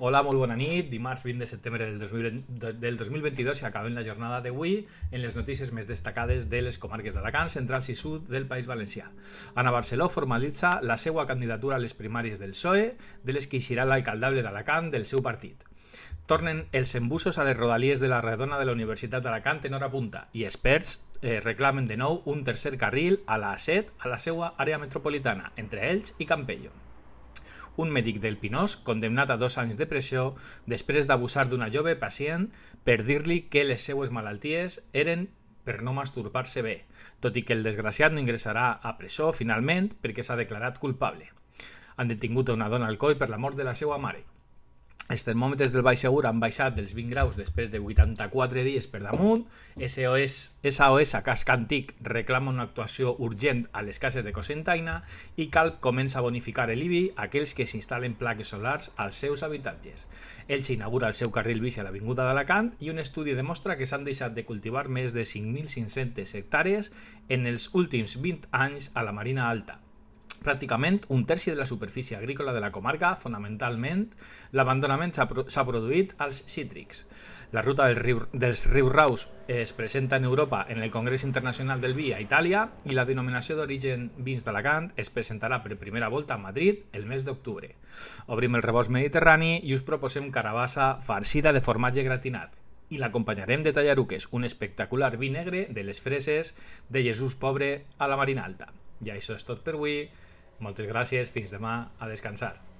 Hola, molt bona nit. Dimarts 20 de setembre del 2022 i acabem la jornada d'avui en les notícies més destacades de les comarques d'Alacant, centrals i sud del País Valencià. Ana Barceló formalitza la seva candidatura a les primàries del PSOE, de les que eixirà l'alcaldable d'Alacant del seu partit. Tornen els embussos a les rodalies de la redona de la Universitat d'Alacant en hora punta i experts reclamen de nou un tercer carril a la A7 a la seva àrea metropolitana, entre Elx i Campello. Un mèdic del Pinós condemnat a 2 anys de presó després d'abusar d'una jove pacient per dir-li que les seues malalties eren per no masturbar-se bé, tot i que el desgraciat no ingressarà a presó finalment perquè s'ha declarat culpable. Han detingut a una dona al coll per la mort de la seva mare. Els termòmetres del Baix Segur han baixat dels 20 graus després de 84 dies per damunt. SOS a Casc Antic reclama una actuació urgent a les cases de Cocentaina i Calp comença a bonificar l'IBI a aquells que s'instal·len plaques solars als seus habitatges. Elx inaugura el seu carril bici a l'Avinguda d'Alacant i un estudi demostra que s'han deixat de cultivar més de 5.500 hectàrees en els últims 20 anys a la Marina Alta. Pràcticament un terci de la superfície agrícola de la comarca, fonamentalment, l'abandonament s'ha produït als cítrics. La ruta dels rius Raus es presenta en Europa en el Congrés Internacional del Vi a Itàlia i la denominació d'origen vins d'Alacant es presentarà per primera volta a Madrid el mes d'octubre. Obrim el rebost mediterrani i us proposem carabassa farcida de formatge gratinat i l'acompanyarem de tallaruques, un espectacular vi negre de les freses de Jesús Pobre a la Marina Alta. I això és tot per avui. Moltes gràcies, fins demà, a descansar.